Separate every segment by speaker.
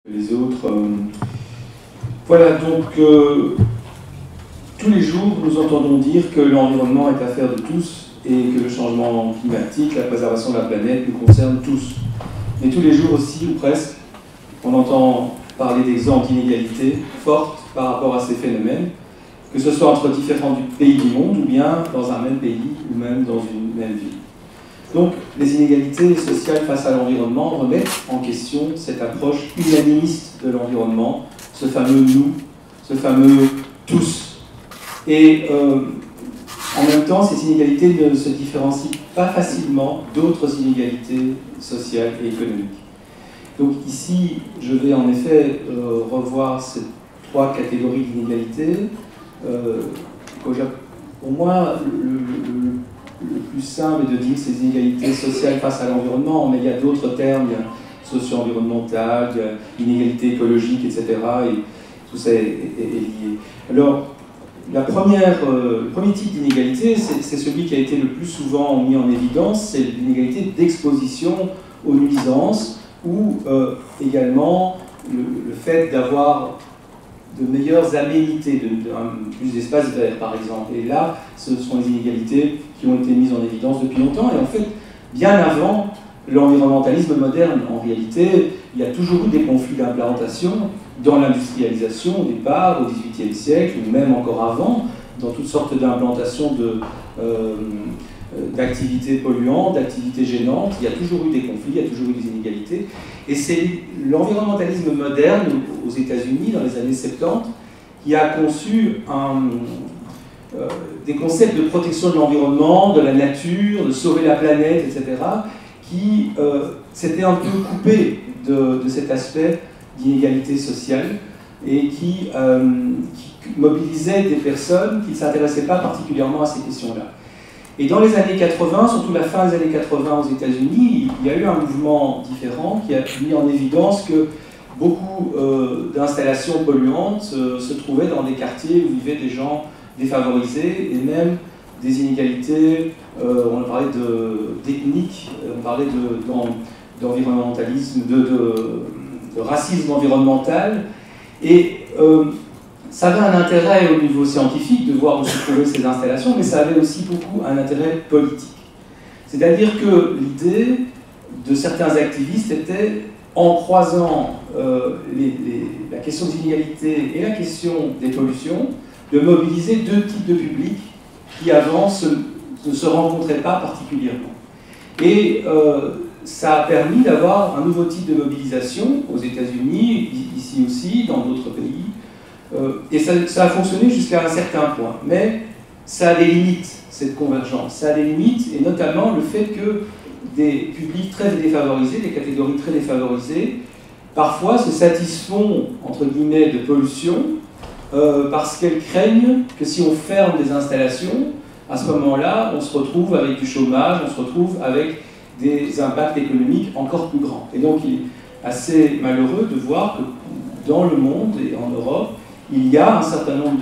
Speaker 1: Les autres. Voilà, donc tous les jours, nous entendons dire que l'environnement est affaire de tous et que le changement climatique, la préservation de la planète nous concerne tous. Mais tous les jours aussi, ou presque, on entend parler d'exemples d'inégalités fortes par rapport à ces phénomènes, que ce soit entre différents pays du monde ou bien dans un même pays ou même dans une même ville. Donc, les inégalités sociales face à l'environnement remettent en question cette approche unanimiste de l'environnement, ce fameux nous, ce fameux tous. Et en même temps, ces inégalités ne se différencient pas facilement d'autres inégalités sociales et économiques. Donc ici, je vais en effet revoir ces trois catégories d'inégalités. Pour moi, le plus simple est de dire ces inégalités sociales face à l'environnement, mais il y a d'autres termes, il y a socio-environnemental, il y a inégalité écologique, etc. Et tout ça est lié. Alors, le premier type d'inégalité, c'est celui qui a été le plus souvent mis en évidence, c'est l'inégalité d'exposition aux nuisances, ou également le fait d'avoir de meilleures aménités, plus d'espace vert par exemple. Et là, ce sont les inégalités qui ont été mises en évidence depuis longtemps. Et en fait, bien avant l'environnementalisme moderne, en réalité, il y a toujours eu des conflits d'implantation dans l'industrialisation au départ, au XVIIIe siècle, ou même encore avant, dans toutes sortes d'implantations d'activités polluantes, d'activités gênantes. Il y a toujours eu des conflits, il y a toujours eu des inégalités. Et c'est l'environnementalisme moderne aux États-Unis, dans les années 70, qui a conçu des concepts de protection de l'environnement, de la nature, de sauver la planète, etc., qui s'étaient un peu coupés de cet aspect d'inégalité sociale et qui mobilisaient des personnes qui ne s'intéressaient pas particulièrement à ces questions-là. Et dans les années 80, surtout la fin des années 80 aux États-Unis, il y a eu un mouvement différent qui a mis en évidence que beaucoup d'installations polluantes se trouvaient dans des quartiers où vivaient des gens défavorisés et même des inégalités, on parlait d'ethnique, on parlait d'environnementalisme, de racisme environnemental. Et ça avait un intérêt au niveau scientifique de voir où se trouvaient ces installations, mais ça avait aussi beaucoup un intérêt politique. C'est-à-dire que l'idée de certains activistes était, en croisant la question des inégalités et la question des pollutions, de mobiliser deux types de publics qui avant ne se rencontraient pas particulièrement. Et ça a permis d'avoir un nouveau type de mobilisation aux États-Unis, ici aussi, dans d'autres pays. Et ça a fonctionné jusqu'à un certain point. Mais ça a des limites, cette convergence. Ça a des limites, et notamment le fait que des publics très défavorisés, des catégories très défavorisées, parfois se satisfont, entre guillemets, de pollution, parce qu'elles craignent que si on ferme des installations, à ce moment-là, on se retrouve avec du chômage, on se retrouve avec des impacts économiques encore plus grands. Et donc il est assez malheureux de voir que dans le monde et en Europe, il y a un certain nombre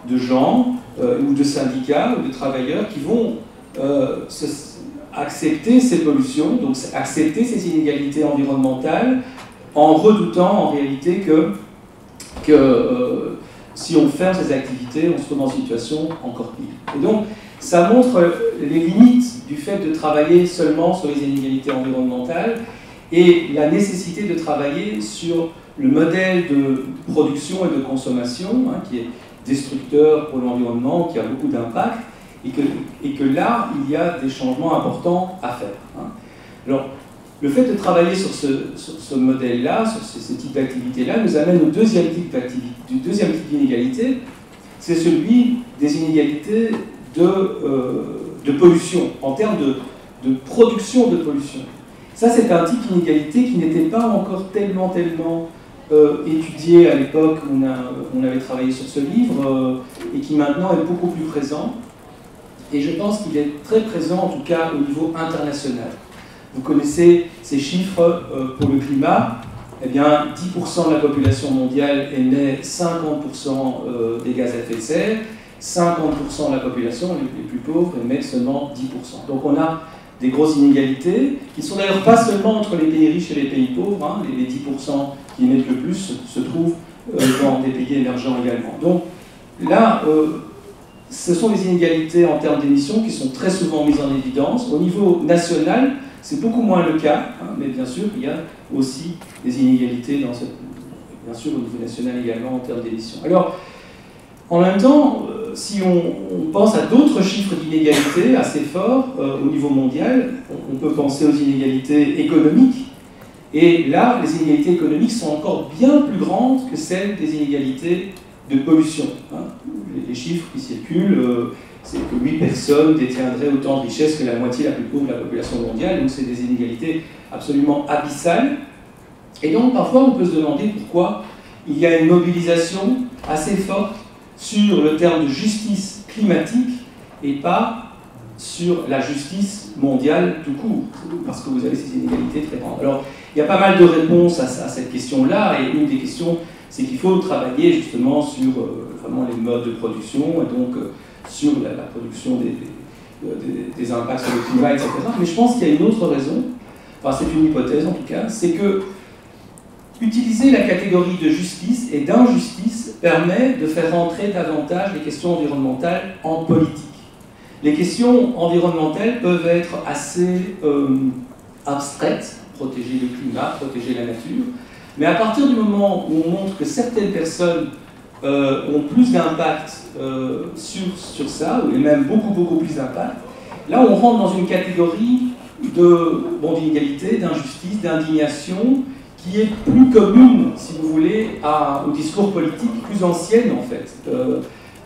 Speaker 1: de gens ou de syndicats ou de travailleurs qui vont accepter ces pollutions, donc accepter ces inégalités environnementales, en redoutant en réalité que si on ferme ces activités, on se trouve dans une situation encore pire. Et donc, ça montre les limites du fait de travailler seulement sur les inégalités environnementales et la nécessité de travailler sur le modèle de production et de consommation, qui est destructeur pour l'environnement, qui a beaucoup d'impact, et que là, il y a des changements importants à faire. Alors, le fait de travailler sur ce modèle-là, sur ce type d'activité-là, nous amène au deuxième type d'inégalité, c'est celui des inégalités de pollution, en termes de production de pollution. Ça, c'est un type d'inégalité qui n'était pas encore tellement étudié à l'époque où on avait travaillé sur ce livre, et qui maintenant est beaucoup plus présent. Et je pense qu'il est très présent, en tout cas, au niveau international. Vous connaissez ces chiffres pour le climat. Eh bien, 10% de la population mondiale émet 50% des gaz à effet de serre. 50% de la population, les plus pauvres, émettent seulement 10%. Donc on a des grosses inégalités, qui ne sont d'ailleurs pas seulement entre les pays riches et les pays pauvres, hein, les 10% qui émettent le plus se trouvent dans des pays émergents également. Donc là, ce sont les inégalités en termes d'émissions qui sont très souvent mises en évidence. Au niveau national, c'est beaucoup moins le cas, hein, mais bien sûr, il y a aussi des inégalités bien sûr au niveau national également en termes d'émissions. Alors, en même temps, si on pense à d'autres chiffres d'inégalités assez forts au niveau mondial, on peut penser aux inégalités économiques. Et là, les inégalités économiques sont encore bien plus grandes que celles des inégalités de pollution. Hein. Les chiffres qui circulent, c'est que 8 personnes détiendraient autant de richesses que la moitié la plus pauvre de la population mondiale, donc c'est des inégalités absolument abyssales. Et donc parfois on peut se demander pourquoi il y a une mobilisation assez forte sur le terme de justice climatique et pas sur la justice mondiale tout court, parce que vous avez ces inégalités très grandes. Alors, il y a pas mal de réponses à cette question-là, et une des questions, c'est qu'il faut travailler justement sur vraiment les modes de production, et donc sur la production des impacts sur le climat, etc. Mais je pense qu'il y a une autre raison, enfin c'est une hypothèse en tout cas, c'est que utiliser la catégorie de justice et d'injustice permet de faire entrer davantage les questions environnementales en politique. Les questions environnementales peuvent être assez abstraites, protéger le climat, protéger la nature, mais à partir du moment où on montre que certaines personnes ont plus d'impact sur ça, ou même beaucoup plus d'impact, là on rentre dans une catégorie d'inégalité, d'injustice, d'indignation, qui est plus commune, si vous voulez, au discours politique, plus ancienne en fait,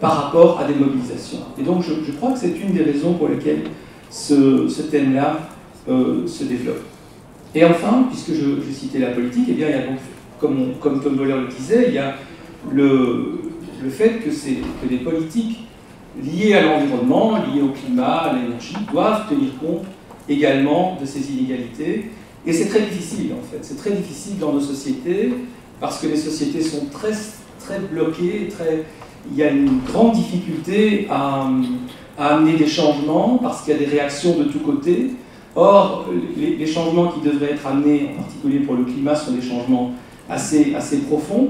Speaker 1: par rapport à des mobilisations. Et donc je crois que c'est une des raisons pour lesquelles ce thème-là se développe. Et enfin, puisque je citais la politique, eh bien, il y a donc, comme Tom Boehler le disait, il y a le fait que des politiques liées à l'environnement, liées au climat, à l'énergie, doivent tenir compte également de ces inégalités. Et c'est très difficile, en fait. C'est très difficile dans nos sociétés, parce que les sociétés sont très, très bloquées, il y a une grande difficulté à amener des changements, parce qu'il y a des réactions de tous côtés. Or, les changements qui devraient être amenés, en particulier pour le climat, sont des changements assez profonds.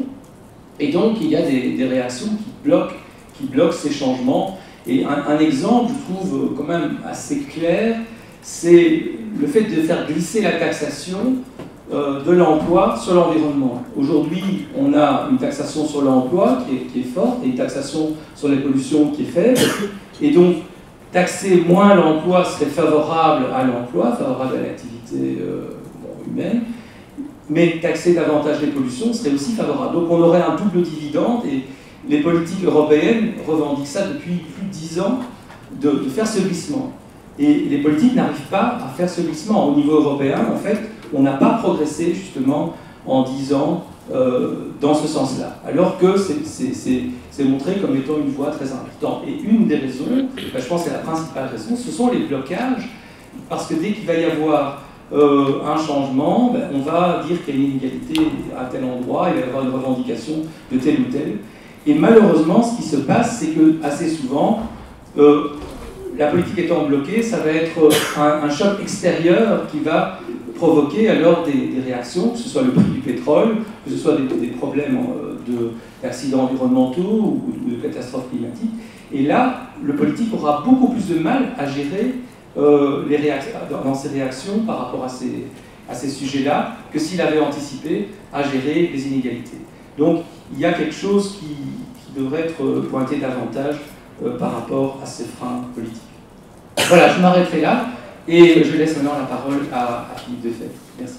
Speaker 1: Et donc, il y a des réactions qui bloquent ces changements. Et un exemple, je trouve, quand même assez clair, c'est le fait de faire glisser la taxation de l'emploi sur l'environnement. Aujourd'hui, on a une taxation sur l'emploi qui est forte et une taxation sur les pollutions qui est faible. Et donc, taxer moins l'emploi serait favorable à l'emploi, favorable à l'activité humaine, mais taxer davantage les pollutions serait aussi favorable. Donc on aurait un double dividende, et les politiques européennes revendiquent ça depuis plus de 10 ans, de faire ce glissement. Et les politiques n'arrivent pas à faire ce glissement. Au niveau européen, en fait, on n'a pas progressé justement en 10 ans dans ce sens-là, alors que c'est montré comme étant une voie très importante. Et une des raisons, je pense que c'est la principale raison, ce sont les blocages, parce que dès qu'il va y avoir un changement, on va dire qu'il y a une inégalité à tel endroit, il va y avoir une revendication de tel ou tel. Et malheureusement, ce qui se passe, c'est que assez souvent, la politique étant bloquée, ça va être un choc extérieur qui va provoquer alors des réactions, que ce soit le prix du pétrole, que ce soit des problèmes d'accidents environnementaux ou de catastrophes climatiques. Et là, le politique aura beaucoup plus de mal à gérer dans ses réactions par rapport à ces sujets-là que s'il avait anticipé à gérer les inégalités. Donc, il y a quelque chose qui devrait être pointé davantage par rapport à ces freins politiques. Voilà, je m'arrêterai là et je laisse maintenant la parole à Philippe Defebvre. Merci.